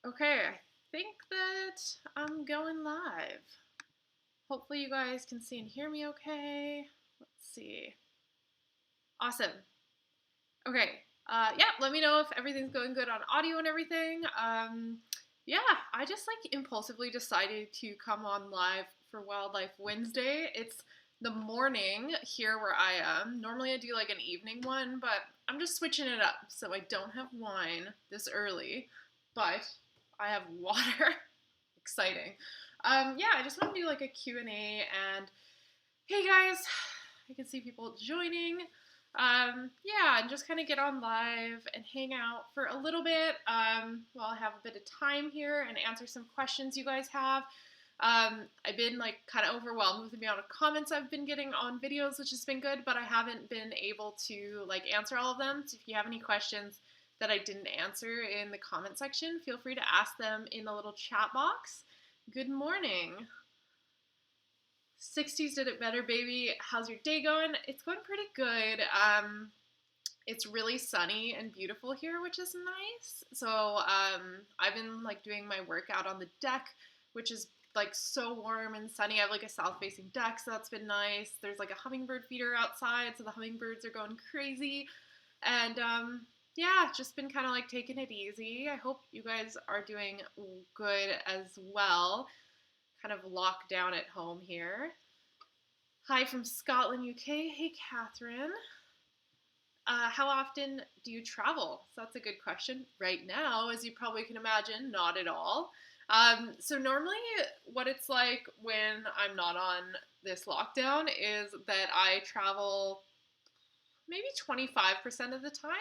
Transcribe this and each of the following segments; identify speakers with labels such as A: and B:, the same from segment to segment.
A: Okay, I think that I'm going live. Hopefully you guys can see and hear me okay. Let's see. Awesome. Okay. Yeah, let me know if everything's going good on audio and everything. Yeah, I just impulsively decided to come on live for Wildlife Wednesday. It's the morning here where I am. Normally I do like an evening one, but I'm just switching it up. So I don't have wine this early, but I have water. Exciting. Yeah, I just want to do like a Q&A and hey guys, I can see people joining. Yeah, and just kind of get on live and hang out for a little bit while I have a bit of time here and answer some questions you guys have. I've been like kind of overwhelmed with the amount of comments I've been getting on videos, which has been good, but I haven't been able to like answer all of them. So if you have any questions that I didn't answer in the comment section, feel free to ask them in the little chat box. Good morning. 60s did it better, baby. How's your day going? It's going pretty good. It's really sunny and beautiful here, which is nice. So I've been like doing my workout on the deck, which is like so warm and sunny. I have like a south-facing deck, so that's been nice. There's like a hummingbird feeder outside, so the hummingbirds are going crazy. And yeah, just been kind of like taking it easy. I hope you guys are doing good as well. Kind of locked down at home here. Hi from Scotland, UK. Hey, Catherine. How often do you travel? So that's a good question. Right now, as you probably can imagine, not at all. So normally what it's like when I'm not on this lockdown is that I travel maybe 25% of the time.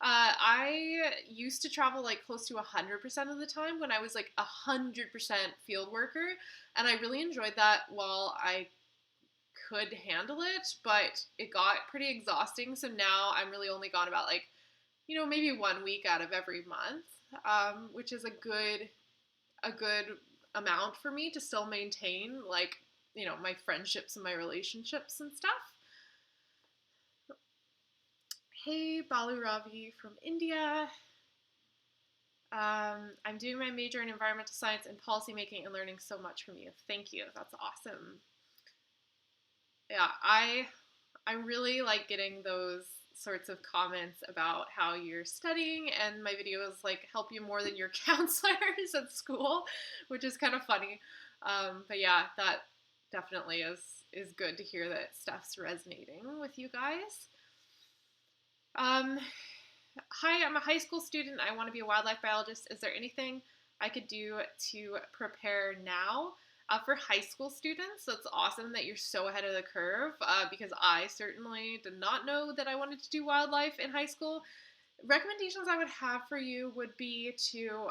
A: I used to travel like close to 100% of the time when I was like 100% field worker, and I really enjoyed that while I could handle it, but it got pretty exhausting. So now I'm really only gone about like, maybe 1 week out of every month, which is a good amount for me to still maintain like, my friendships and my relationships and stuff. Hey, Balu Ravi from India. I'm doing my major in environmental science and policymaking and learning so much from you. Thank you. That's awesome. Yeah, I really like getting those sorts of comments about how you're studying, and my videos like help you more than your counselors at school, which is kind of funny. But yeah, that definitely is good to hear that stuff's resonating with you guys. Hi, I'm a high school student. I want to be a wildlife biologist. Is there anything I could do to prepare now? For high school students, that's awesome that you're so ahead of the curve because I certainly did not know that I wanted to do wildlife in high school. Recommendations I would have for you would be to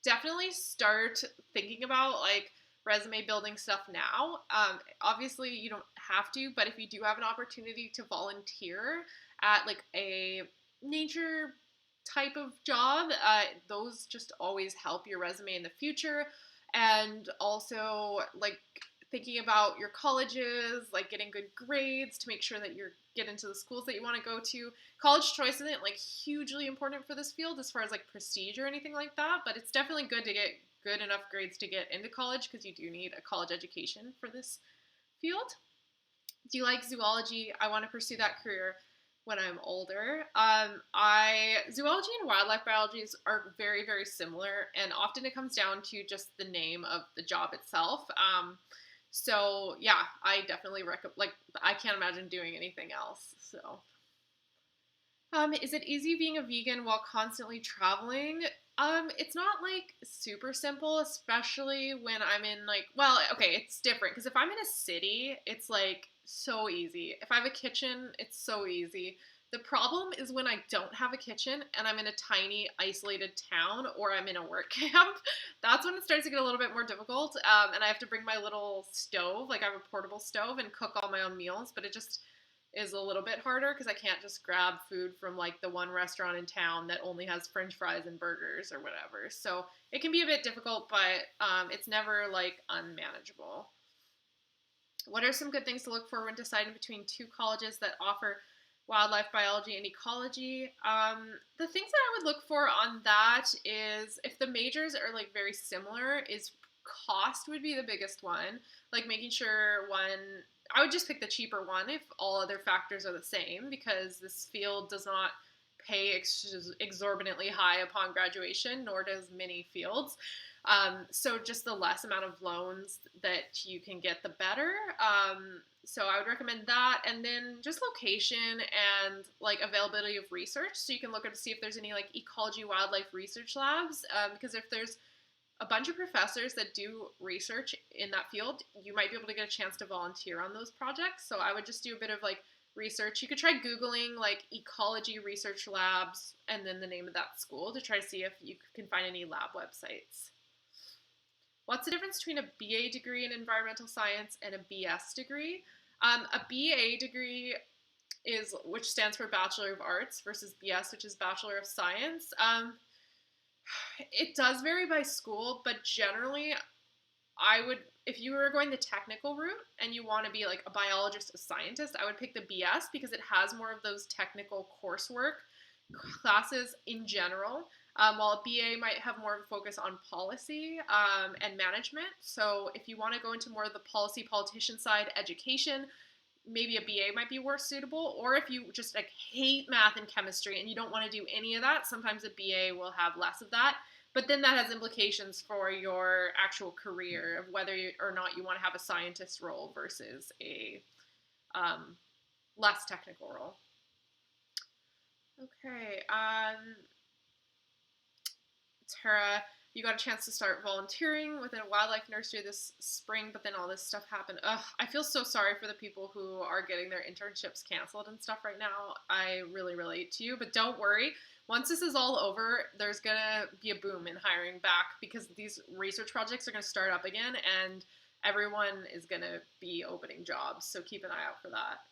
A: definitely start thinking about like resume building stuff now. Obviously, you don't have to, but if you do have an opportunity to volunteer at like a nature type of job, those just always help your resume in the future. And also like thinking about your colleges, like getting good grades to make sure that you're getting into the schools that you want to go to. College choice isn't like hugely important for this field as far as like prestige or anything like that, but it's definitely good to get good enough grades to get into college because you do need a college education for this field. Do you like zoology? I want to pursue that career when I'm older. Zoology and wildlife biology are very, very similar, and often it comes down to just the name of the job itself. So yeah, I definitely recommend. I can't imagine doing anything else. So, is it easy being a vegan while constantly traveling? It's not like super simple, especially when I'm in okay, it's different because if I'm in a city, it's like so easy. If I have a kitchen, it's so easy. The problem is when I don't have a kitchen and I'm in a tiny isolated town or I'm in a work camp. That's when it starts to get a little bit more difficult. And I have to bring my little stove, like I have a portable stove and cook all my own meals, but it just is a little bit harder because I can't just grab food from like the one restaurant in town that only has French fries and burgers or whatever. So it can be a bit difficult, but it's never like unmanageable. What are some good things to look for when deciding between two colleges that offer wildlife biology and ecology. The things that I would look for on that is if the majors are like very similar, is cost would be the biggest one. Like making sure one, I would just pick the cheaper one if all other factors are the same, because this field does not pay exorbitantly high upon graduation, nor does many fields. So just the less amount of loans that you can get, the better. So I would recommend that, and then just location and like availability of research. So you can look up to see if there's any like ecology wildlife research labs, because if there's a bunch of professors that do research in that field, you might be able to get a chance to volunteer on those projects. So I would just do a bit of like research. You could try Googling like ecology research labs and then the name of that school to try to see if you can find any lab websites. What's the difference between a BA degree in environmental science and a BS degree? A BA degree is, which stands for Bachelor of Arts, versus BS, which is Bachelor of Science. It does vary by school, but generally, I would, if you were going the technical route and you want to be like a biologist, a scientist, I would pick the BS because it has more of those technical coursework classes in general. While a BA might have more of a focus on policy and management. So if you want to go into more of the policy politician side, education, maybe a BA might be more suitable. Or if you just like hate math and chemistry and you don't want to do any of that, sometimes a BA will have less of that. But then that has implications for your actual career of whether or not you want to have a scientist role versus a less technical role. Okay. Tara, you got a chance to start volunteering within a wildlife nursery this spring, but then all this stuff happened. Ugh, I feel so sorry for the people who are getting their internships canceled and stuff right now. I really relate to you, but don't worry. Once this is all over, there's going to be a boom in hiring back because these research projects are going to start up again and everyone is going to be opening jobs. So keep an eye out for that.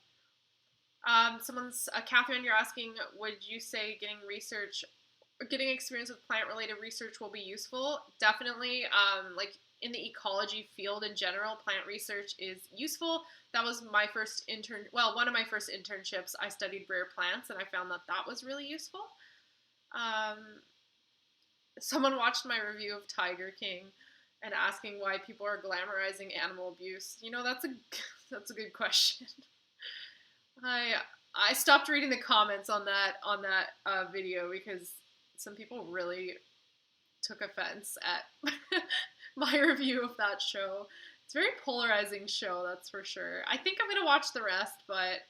A: Catherine, you're asking, would you say getting experience with plant-related research will be useful? Definitely. Like in the ecology field in general, plant research is useful. That was my first one of my first internships. I studied rare plants, and I found that was really useful. Someone watched my review of Tiger King and asking why people are glamorizing animal abuse. That's a good question. I stopped reading the comments on that video because some people really took offense at my review of that show. It's a very polarizing show, that's for sure. I think I'm going to watch the rest, but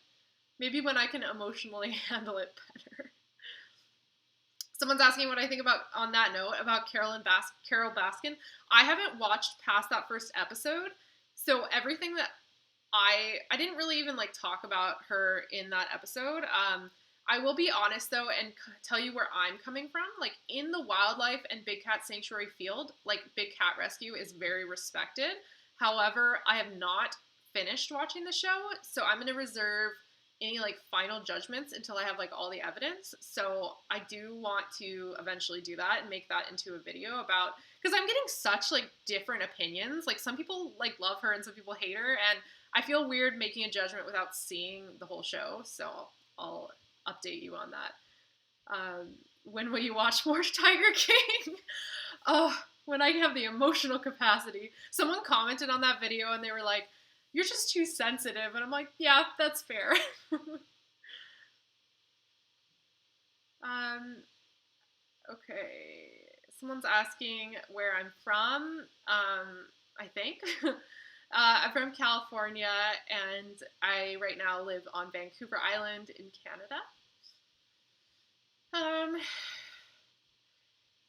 A: maybe when I can emotionally handle it better. Someone's asking what I think on that note, about Carol Baskin. I haven't watched past that first episode, so everything that I didn't really even talk about her in that episode. I will be honest though and tell you where I'm coming from. In the wildlife and big cat sanctuary field, big cat rescue is very respected. However, I have not finished watching the show, so I'm going to reserve any final judgments until I have all the evidence. So I do want to eventually do that and make that into a video about, because I'm getting such different opinions. Some people love her and some people hate her, and I feel weird making a judgment without seeing the whole show. So I'll update you on that. When will you watch more Tiger King? Oh, when I have the emotional capacity. Someone commented on that video and they were like, "You're just too sensitive." And I'm like, yeah, that's fair. Okay. Someone's asking where I'm from. I think. I'm from California, and I right now live on Vancouver Island in Canada.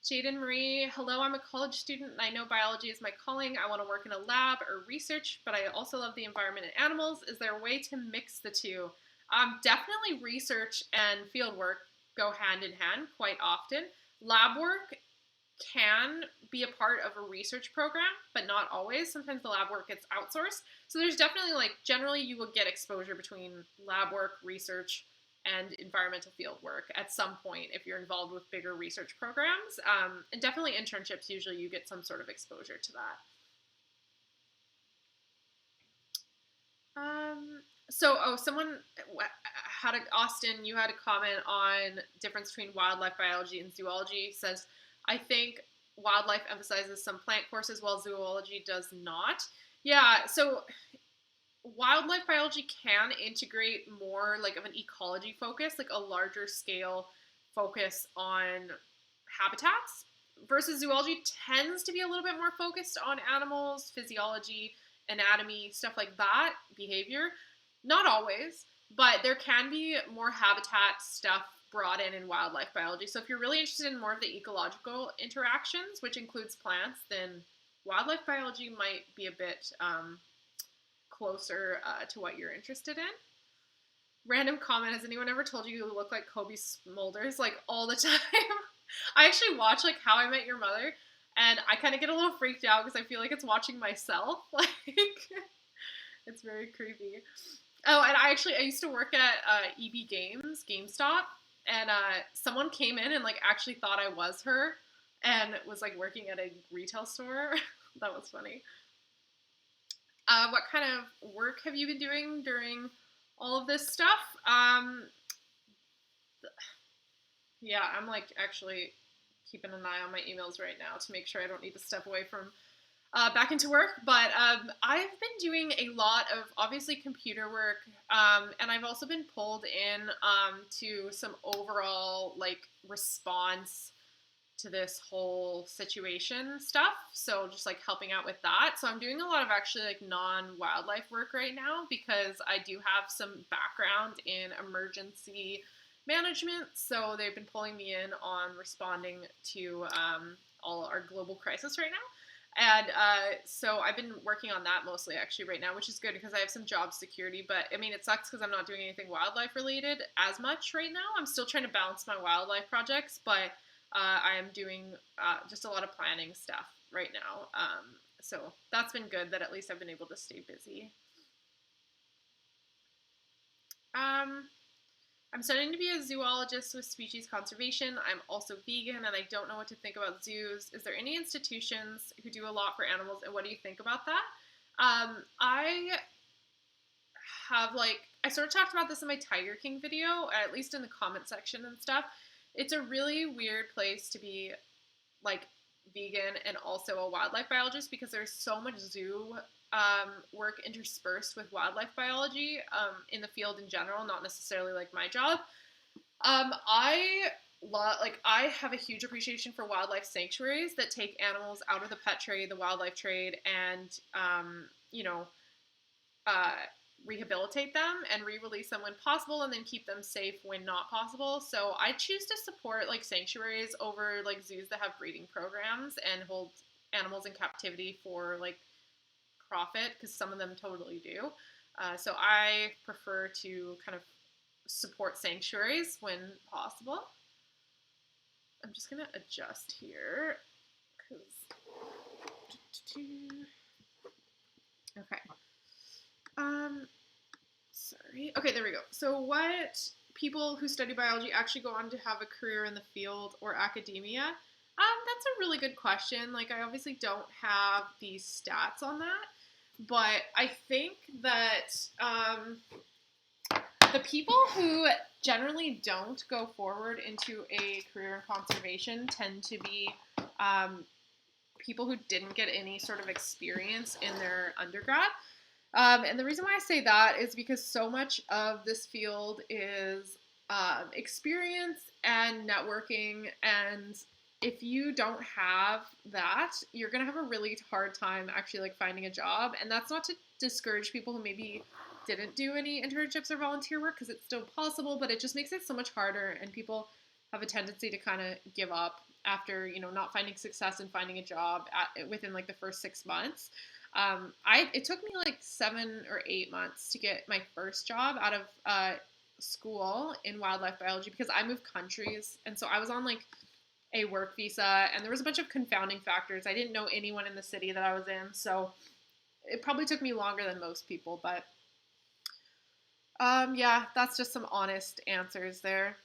A: Jaden Marie, hello, I'm a college student and I know biology is my calling. I want to work in a lab or research, but I also love the environment and animals. Is there a way to mix the two? Definitely research and field work go hand in hand quite often. Lab work can be a part of a research program, but not always. Sometimes the lab work gets outsourced. So there's definitely generally you will get exposure between lab work, research, and environmental field work at some point if you're involved with bigger research programs. And definitely internships, usually you get some sort of exposure to that. Someone Austin, you had a comment on difference between wildlife biology and zoology. It says, I think wildlife emphasizes some plant courses while zoology does not. Yeah, so wildlife biology can integrate more like of an ecology focus, like a larger scale focus on habitats, versus zoology tends to be a little bit more focused on animals, physiology, anatomy, stuff like that, behavior. Not always, but there can be more habitat stuff brought in wildlife biology. So if you're really interested in more of the ecological interactions, which includes plants, then wildlife biology might be a bit closer to what you're interested in. Random comment, has anyone ever told you look like Kobe Smulders? Like, all the time. I actually watch, like, How I Met Your Mother, and I kind of get a little freaked out because I feel like it's watching myself. Like, it's very creepy. Oh, and I used to work at EB Games, GameStop, and someone came in and, like, actually thought I was her and was, like, working at a retail store. That was funny. What kind of work have you been doing during all of this stuff? Yeah, I'm like actually keeping an eye on my emails right now to make sure I don't need to step away from back into work. But I've been doing a lot of obviously computer work, and I've also been pulled in to some overall like response to this whole situation stuff. So just like helping out with that. So I'm doing a lot of actually like non-wildlife work right now because I do have some background in emergency management. So they've been pulling me in on responding to all our global crisis right now. And so I've been working on that mostly actually right now, which is good because I have some job security. But I mean, it sucks because I'm not doing anything wildlife related as much right now. I'm still trying to balance my wildlife projects, but I am doing just a lot of planning stuff right now. So that's been good that at least I've been able to stay busy. I'm studying to be a zoologist with species conservation. I'm also vegan and I don't know what to think about zoos. Is there any institutions who do a lot for animals and what do you think about that? I have I sort of talked about this in my Tiger King video, at least in the comment section and stuff. It's a really weird place to be like vegan and also a wildlife biologist because there's so much zoo work interspersed with wildlife biology in the field in general, not necessarily like my job. I have a huge appreciation for wildlife sanctuaries that take animals out of the pet trade, the wildlife trade, and rehabilitate them and re-release them when possible and then keep them safe when not possible. So I choose to support like sanctuaries over like zoos that have breeding programs and hold animals in captivity for like profit, because some of them totally do. So I prefer to kind of support sanctuaries when possible. I'm just going to adjust here because okay. Sorry. Okay, there we go. So what people who study biology actually go on to have a career in the field or academia? That's a really good question. Like, I obviously don't have the stats on that, but I think that the people who generally don't go forward into a career in conservation tend to be people who didn't get any sort of experience in their undergrad. And the reason why I say that is because so much of this field is experience and networking, and if you don't have that, you're going to have a really hard time actually like finding a job. And that's not to discourage people who maybe didn't do any internships or volunteer work, because it's still possible, but it just makes it so much harder, and people have a tendency to kind of give up after, not finding success and finding a job within like the first 6 months. It took me like 7 or 8 months to get my first job out of school in wildlife biology because I moved countries, and so I was on like a work visa, and there was a bunch of confounding factors. I didn't know anyone in the city that I was in, so it probably took me longer than most people, but yeah, that's just some honest answers there.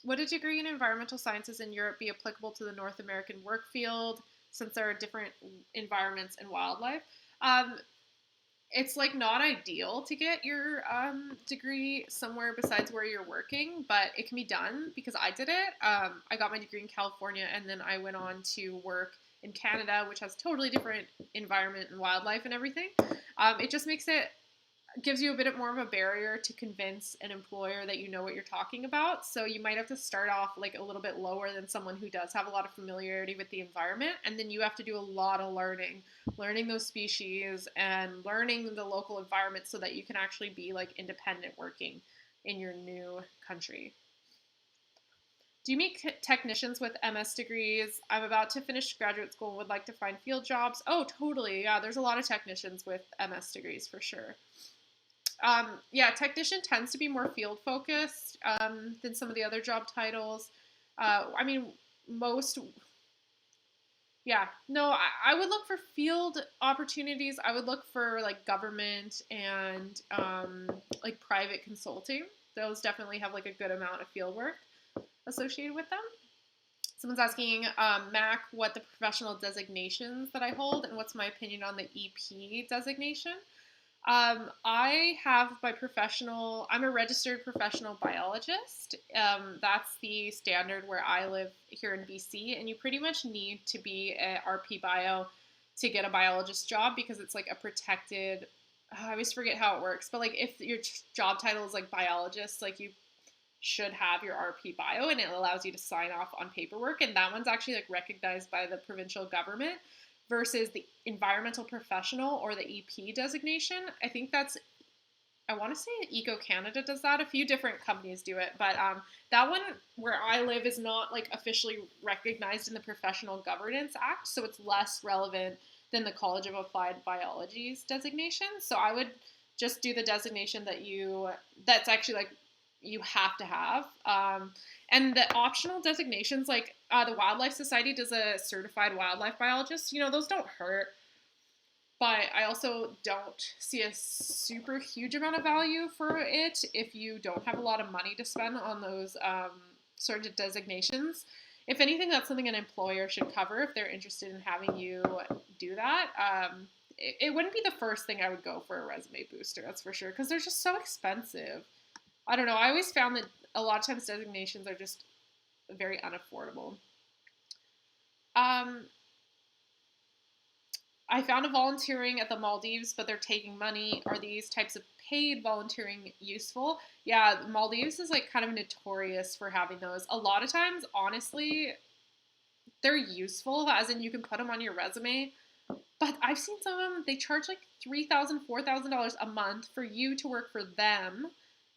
A: Would a degree in environmental sciences in Europe be applicable to the North American work field, since there are different environments and wildlife? it's like not ideal to get your degree somewhere besides where you're working, but it can be done because I did it. I got my degree in California, and then I went on to work in Canada, which has totally different environment and wildlife and everything. It just makes it gives you a bit more of a barrier to convince an employer that you know what you're talking about. So you might have to start off like a little bit lower than someone who does have a lot of familiarity with the environment. And then you have to do a lot of learning those species and learning the local environment so that you can actually be like independent working in your new country. Do you meet technicians with MS degrees? I'm about to finish graduate school and would like to find field jobs. Oh, totally. Yeah, there's a lot of technicians with MS degrees for sure. Yeah, technician tends to be more field focused than some of the other job titles. I mean, most, yeah, no, I would look for field opportunities. I would look for like government and like private consulting. Those definitely have like a good amount of field work associated with them. Someone's asking, Mac, what the professional designations that I hold and what's my opinion on the EP designation. I have my I'm a registered professional biologist. That's the standard where I live here in BC, and you pretty much need to be a RP bio to get a biologist job because it's like a protected, I always forget how it works, but like if your job title is like biologist, like you should have your RP bio and it allows you to sign off on paperwork. And that one's actually like recognized by the provincial government versus the environmental professional or the EP designation. I think I want to say Eco Canada does that. A few different companies do it, but that one where I live is not like officially recognized in the Professional Governance Act, so it's less relevant than the College of Applied Biology's designation. So I would just do the designation that's actually like you have to have. And the optional designations, like the Wildlife Society does a certified wildlife biologist, those don't hurt. But I also don't see a super huge amount of value for it if you don't have a lot of money to spend on those sort of designations. If anything, that's something an employer should cover if they're interested in having you do that. It wouldn't be the first thing I would go for a resume booster, that's for sure, because they're just so expensive. I don't know. I always found that a lot of times designations are just very unaffordable. I found a volunteering at the Maldives, but they're taking money. Are these types of paid volunteering useful? Yeah, Maldives is like kind of notorious for having those. A lot of times, honestly, they're useful, as in you can put them on your resume. But I've seen some of them, they charge like $3,000, $4,000 a month for you to work for them.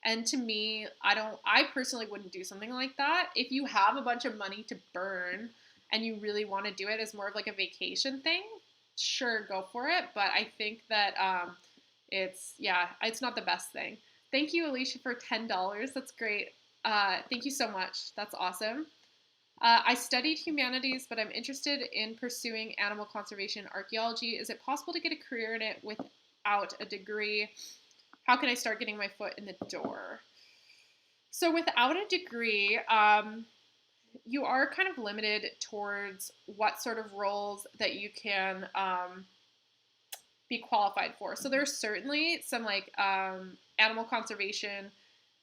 A: And to me, I personally wouldn't do something like that. If you have a bunch of money to burn and you really want to do it as more of like a vacation thing, sure, go for it. But I think that it's not the best thing. Thank you, Alicia, for $10. That's great. Thank you so much. That's awesome. I studied humanities, but I'm interested in pursuing animal conservation archaeology. Is it possible to get a career in it without a degree? How can I start getting my foot in the door? So without a degree, you are kind of limited towards what sort of roles that you can be qualified for. So there's certainly some like animal conservation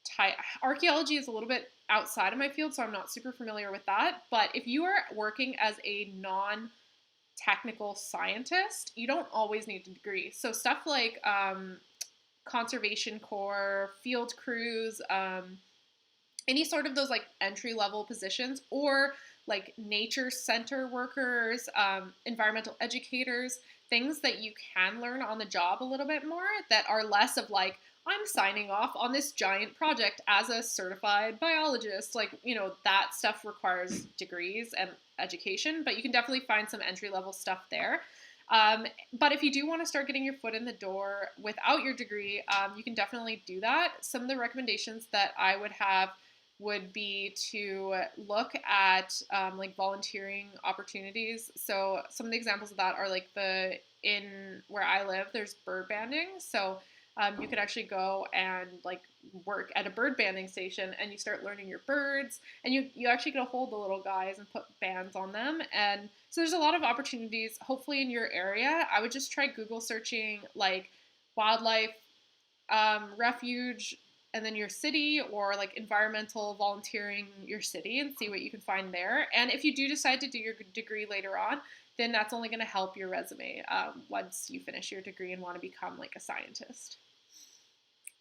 A: type. Archaeology is a little bit outside of my field, so I'm not super familiar with that. But if you are working as a non-technical scientist, you don't always need a degree. So stuff like conservation corps, field crews, any sort of those like entry level positions, or like nature center workers, environmental educators, things that you can learn on the job a little bit more that are less of like, I'm signing off on this giant project as a certified biologist. Like, that stuff requires degrees and education, but you can definitely find some entry level stuff there. But if you do want to start getting your foot in the door without your degree, you can definitely do that. Some of the recommendations that I would have would be to look at like volunteering opportunities. So some of the examples of that are like in where I live, there's bird banding. So you could actually go and like work at a bird banding station and you start learning your birds and you actually get to hold the little guys and put bands on them. And so there's a lot of opportunities hopefully in your area. I would just try Google searching like wildlife refuge, and then your city, or like environmental volunteering your city, and see what you can find there. And if you do decide to do your degree later on, then that's only going to help your resume once you finish your degree and want to become like a scientist.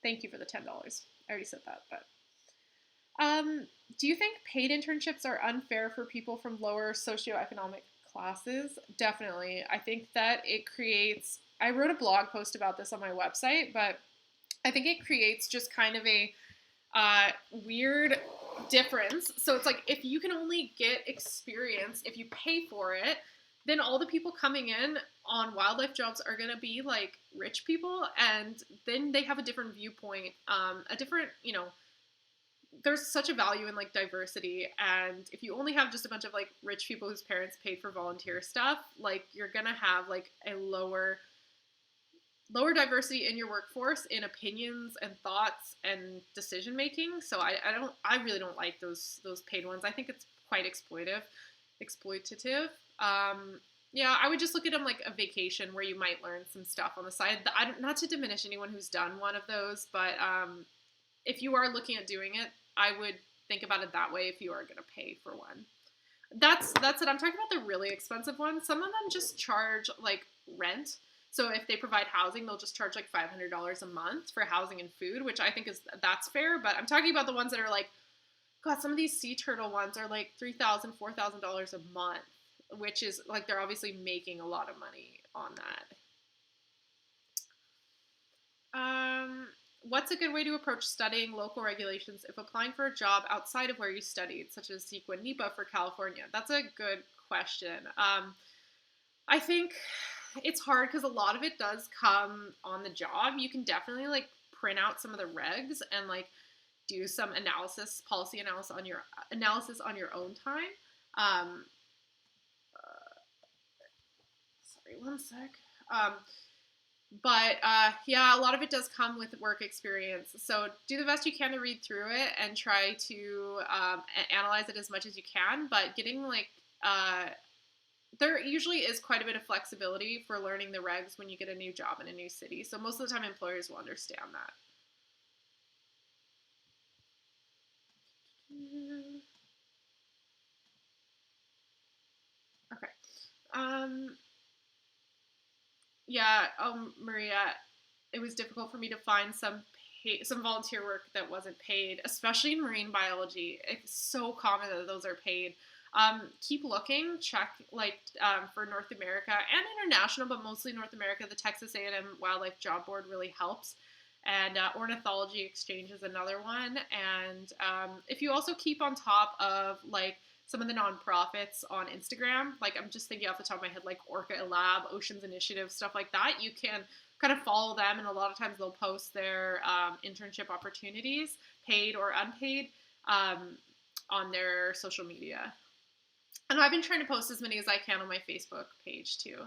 A: Thank you for the $10. I already said that, but do you think paid internships are unfair for people from lower socioeconomic classes? Definitely. I think that it creates, I wrote a blog post about this on my website, but I think it creates just kind of a weird difference. So it's like, if you can only get experience if you pay for it, then all the people coming in on wildlife jobs are going to be like rich people, and then they have a different viewpoint, a different, there's such a value in like diversity, and if you only have just a bunch of like rich people whose parents paid for volunteer stuff, like you're gonna have like a lower diversity in your workforce in opinions and thoughts and decision making. So I really don't like those paid ones. I think it's quite exploitative. Yeah, I would just look at them like a vacation where you might learn some stuff on the side. Not to diminish anyone who's done one of those, but if you are looking at doing it, I would think about it that way if you are going to pay for one. That's it. I'm talking about the really expensive ones. Some of them just charge like rent. So if they provide housing, they'll just charge like $500 a month for housing and food, which I think that's fair. But I'm talking about the ones that are like, God, some of these sea turtle ones are like $3,000, $4,000 a month, which is like, they're obviously making a lot of money on that. What's a good way to approach studying local regulations if applying for a job outside of where you studied, such as CEQA NEPA for California? That's a good question. I think it's hard because a lot of it does come on the job. You can definitely like print out some of the regs and like do some policy analysis on your own time. Sorry, one sec. But yeah, a lot of it does come with work experience. So do the best you can to read through it and try to analyze it as much as you can. But getting like, there usually is quite a bit of flexibility for learning the regs when you get a new job in a new city. So most of the time employers will understand that. Okay. Yeah, Maria, it was difficult for me to find some volunteer work that wasn't paid, especially in marine biology. It's so common that those are paid. Keep looking, check like for North America and international, but mostly North America. The Texas A&M Wildlife Job Board really helps, and Ornithology Exchange is another one. And if you also keep on top of like some of the nonprofits on Instagram, like I'm just thinking off the top of my head, like Orca Lab, Oceans Initiative, stuff like that, you can kind of follow them, and a lot of times they'll post their internship opportunities, paid or unpaid, on their social media. And I've been trying to post as many as I can on my Facebook page too.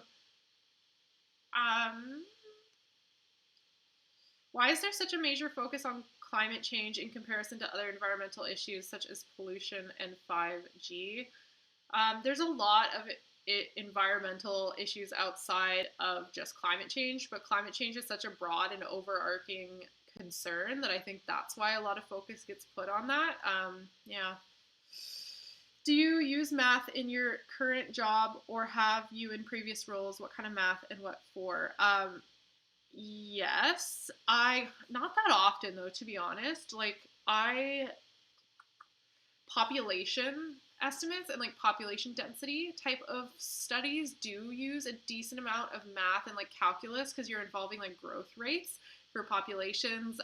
A: Why is there such a major focus on climate change in comparison to other environmental issues such as pollution and 5G? There's a lot of environmental issues outside of just climate change, but climate change is such a broad and overarching concern that I think that's why a lot of focus gets put on that. Yeah. Do you use math in your current job, or have you in previous roles? What kind of math and what for? Yes, not that often though, to be honest. Like population estimates and like population density type of studies do use a decent amount of math and like calculus, because you're involving like growth rates for populations.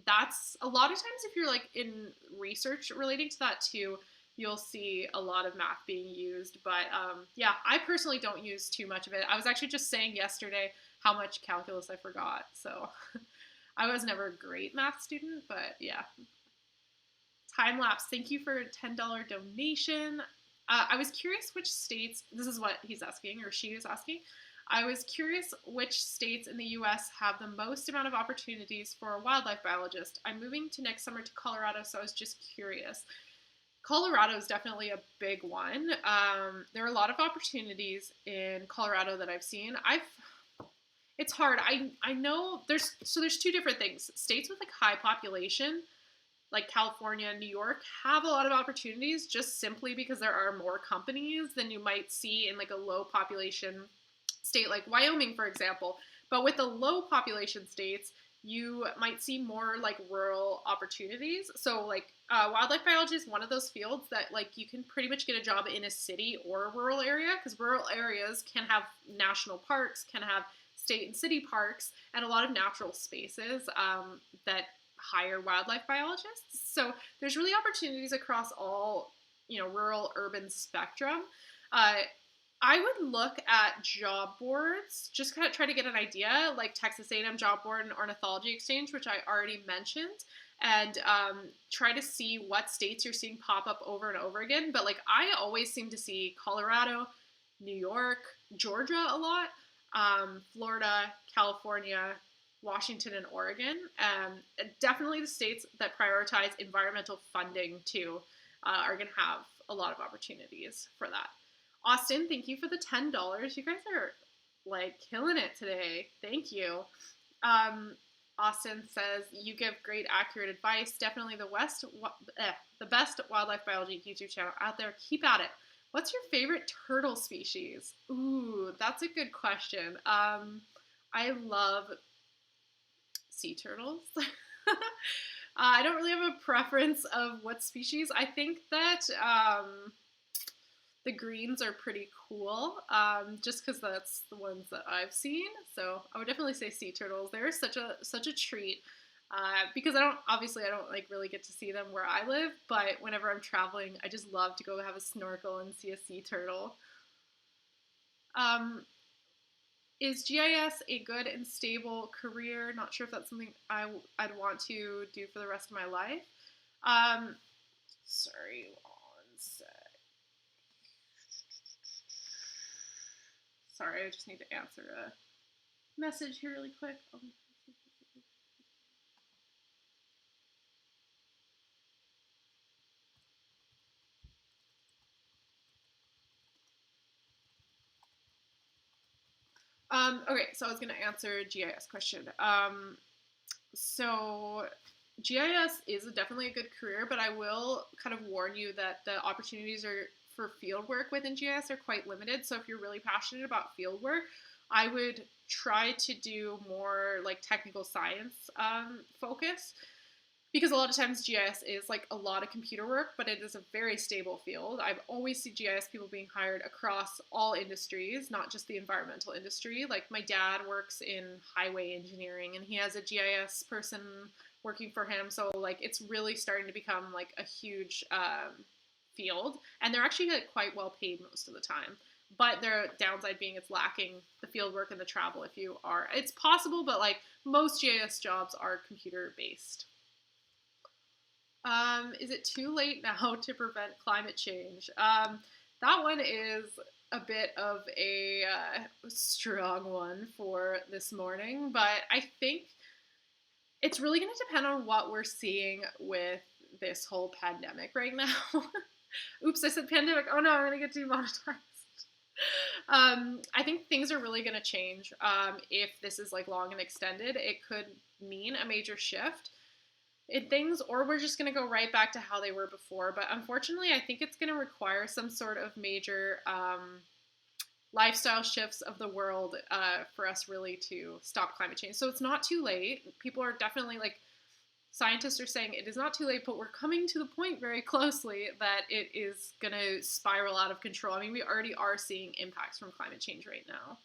A: That's a lot of times, if you're like in research relating to that too, you'll see a lot of math being used. But yeah, I personally don't use too much of it. I was actually just saying yesterday how much calculus I forgot. So I was never a great math student, but yeah. Time lapse. Thank you for a $10 donation. I was curious which states, this is what he's asking, or she is asking. I was curious which states in the US have the most amount of opportunities for a wildlife biologist. I'm moving to next summer to Colorado, so I was just curious. Colorado is definitely a big one. There are a lot of opportunities in Colorado that I've seen. It's hard. I know there's two different things. States with like high population, like California and New York, have a lot of opportunities just simply because there are more companies than you might see in like a low population state like Wyoming, for example. But with the low population states, you might see more like rural opportunities. So like wildlife biology is one of those fields that like you can pretty much get a job in a city or a rural area, because rural areas can have national parks, can have state and city parks, and a lot of natural spaces that hire wildlife biologists. So there's really opportunities across all, rural urban spectrum. Uh, I would look at job boards, just kind of try to get an idea, like Texas A&M Job Board and Ornithology Exchange, which I already mentioned, and try to see what states you're seeing pop up over and over again. But like I always seem to see Colorado, New York, Georgia a lot, Florida, California, Washington, and Oregon. Definitely the states that prioritize environmental funding too are going to have a lot of opportunities for that. Austin, thank you for the $10. You guys are like killing it today. Thank you. Austin says you give great, accurate advice. Definitely the best wildlife biology YouTube channel out there. Keep at it. What's your favorite turtle species? Ooh, that's a good question. I love sea turtles. I don't really have a preference of what species. I think that the greens are pretty cool, just because that's the ones that I've seen. So I would definitely say sea turtles. They're such a treat, because I don't like really get to see them where I live. But whenever I'm traveling, I just love to go have a snorkel and see a sea turtle. Is GIS a good and stable career? Not sure if that's something I'd want to do for the rest of my life. Sorry, one sec. Sorry, I just need to answer a message here really quick. Okay, so I was going to answer a GIS question. So GIS is definitely a good career, but I will kind of warn you that the opportunities for field work within GIS are quite limited. So if you're really passionate about field work, I would try to do more like technical science focus, because a lot of times GIS is like a lot of computer work, but it is a very stable field. I've always seen GIS people being hired across all industries, not just the environmental industry. Like my dad works in highway engineering and he has a GIS person working for him. So like it's really starting to become like a huge field, and they're actually like, quite well paid most of the time. But their downside being it's lacking the field work and the travel. If you are, it's possible, but like most GIS jobs are computer based. Is it too late now to prevent climate change? That one is a bit of a strong one for this morning, but I think it's really going to depend on what we're seeing with this whole pandemic right now. Oops, I said pandemic. Oh no, I'm going to get demonetized. I think things are really going to change if this is like long and extended. It could mean a major shift in things, or we're just going to go right back to how they were before. But unfortunately, I think it's going to require some sort of major lifestyle shifts of the world for us really to stop climate change. So it's not too late. People are definitely like, scientists are saying it is not too late, but we're coming to the point very closely that it is going to spiral out of control. I mean, we already are seeing impacts from climate change right now.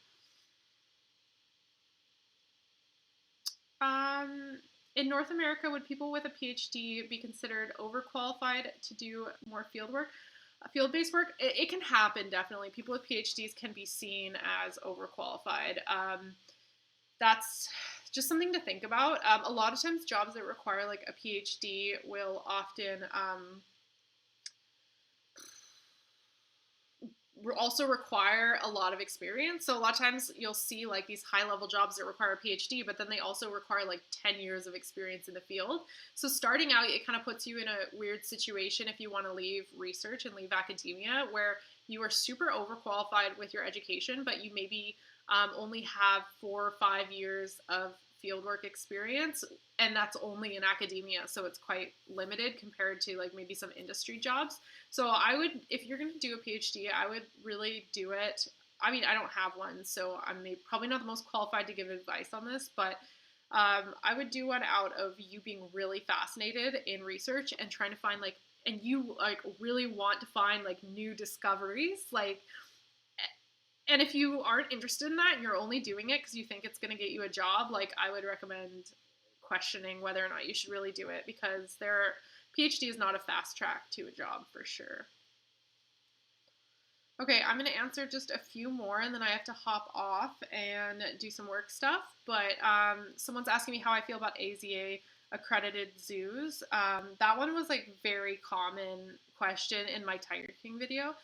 A: In North America, would people with a PhD be considered overqualified to do more field-based work? It can happen, definitely. People with PhDs can be seen as overqualified. That's just something to think about. A lot of times jobs that require like a PhD will often also require a lot of experience. So a lot of times you'll see like these high level jobs that require a PhD, but then they also require like 10 years of experience in the field. So starting out, it kind of puts you in a weird situation if you want to leave research and leave academia, where you are super overqualified with your education, but you maybe only have 4 or 5 years of fieldwork experience, and that's only in academia, so it's quite limited compared to like maybe some industry jobs. So I would, if you're going to do a PhD, I would really do it. I mean, I don't have one, so I'm probably not the most qualified to give advice on this, but I would do one out of you being really fascinated in research and trying to find like, and you like really want to find like new discoveries, like, and if you aren't interested in that and you're only doing it because you think it's going to get you a job, like I would recommend questioning whether or not you should really do it, because their PhD is not a fast track to a job for sure. Okay, I'm going to answer just a few more and then I have to hop off and do some work stuff. But someone's asking me how I feel about AZA accredited zoos. That one was like very common question in my Tiger King video.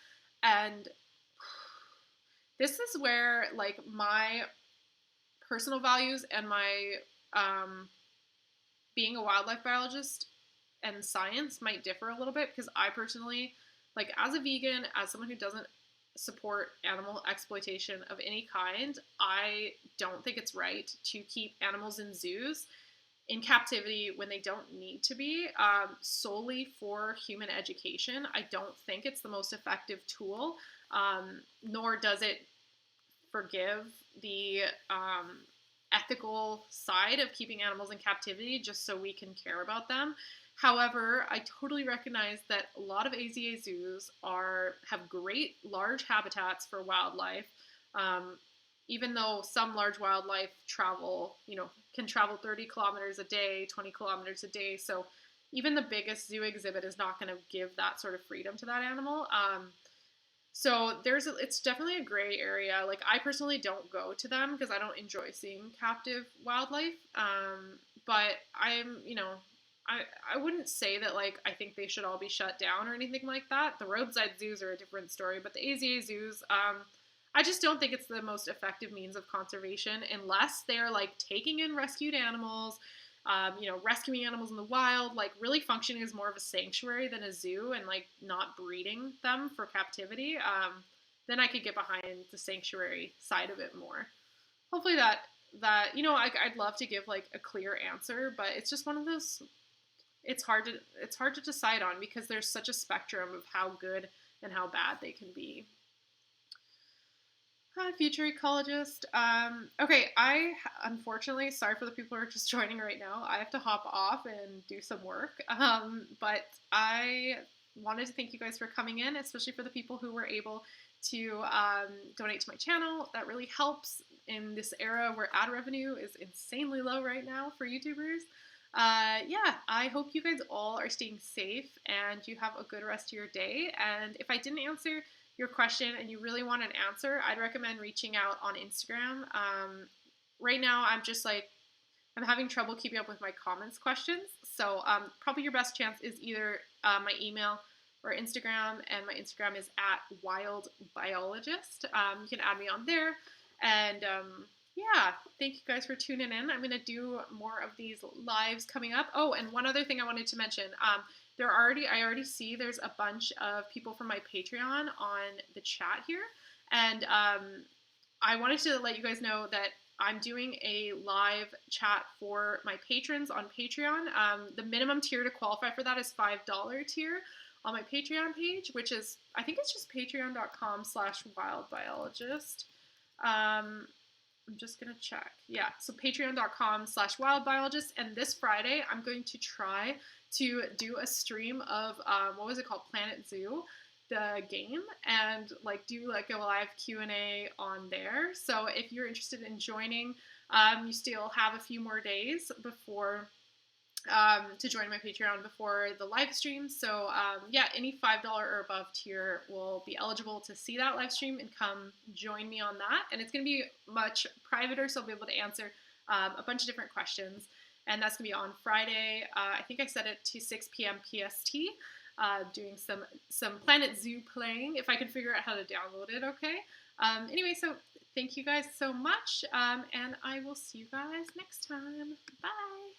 A: And this is where like my personal values and my being a wildlife biologist and science might differ a little bit, because I personally, like as a vegan, as someone who doesn't support animal exploitation of any kind, I don't think it's right to keep animals in zoos in captivity when they don't need to be, solely for human education. I don't think it's the most effective tool, nor does it forgive the ethical side of keeping animals in captivity just so we can care about them. However, I totally recognize that a lot of AZA zoos have great large habitats for wildlife. Even though some large wildlife can travel 30 kilometers a day, 20 kilometers a day. So even the biggest zoo exhibit is not going to give that sort of freedom to that animal. So it's definitely a gray area. Like I personally don't go to them because I don't enjoy seeing captive wildlife. But I wouldn't say that like I think they should all be shut down or anything like that. The roadside zoos are a different story, but the AZA zoos, I just don't think it's the most effective means of conservation unless they're like taking in rescued animals, rescuing animals in the wild, like really functioning as more of a sanctuary than a zoo and like not breeding them for captivity. Then I could get behind the sanctuary side of it more. Hopefully I'd love to give like a clear answer, but it's just one of those. It's hard to decide on because there's such a spectrum of how good and how bad they can be. Hi, future ecologist. Okay, unfortunately, sorry for the people who are just joining right now. I have to hop off and do some work. But I wanted to thank you guys for coming in, especially for the people who were able to donate to my channel. That really helps in this era where ad revenue is insanely low right now for YouTubers. I hope you guys all are staying safe and you have a good rest of your day. And if I didn't answer your question and you really want an answer, I'd recommend reaching out on Instagram. Right now, I'm having trouble keeping up with my comments questions. So probably your best chance is either my email or Instagram, and my Instagram is @wildbiologist. You can add me on there. And thank you guys for tuning in. I'm going to do more of these lives coming up. Oh, and one other thing I wanted to mention. I already see there's a bunch of people from my Patreon on the chat here. And I wanted to let you guys know that I'm doing a live chat for my patrons on Patreon. The minimum tier to qualify for that is $5 tier on my Patreon page, which is, I think it's just patreon.com/wildbiologist. I'm just going to check. Yeah, so patreon.com/wildbiologist. And this Friday, I'm going to try to do a stream of, what was it called? Planet Zoo, the game, and like do like a live Q&A on there. So if you're interested in joining, you still have a few more days before to join my Patreon before the live stream. So any $5 or above tier will be eligible to see that live stream and come join me on that. And it's going to be much privater, so I'll be able to answer a bunch of different questions. And that's going to be on Friday. I think I set it to 6 p.m. PST, doing some Planet Zoo playing, if I can figure out how to download it, okay? Anyway, so thank you guys so much, and I will see you guys next time. Bye!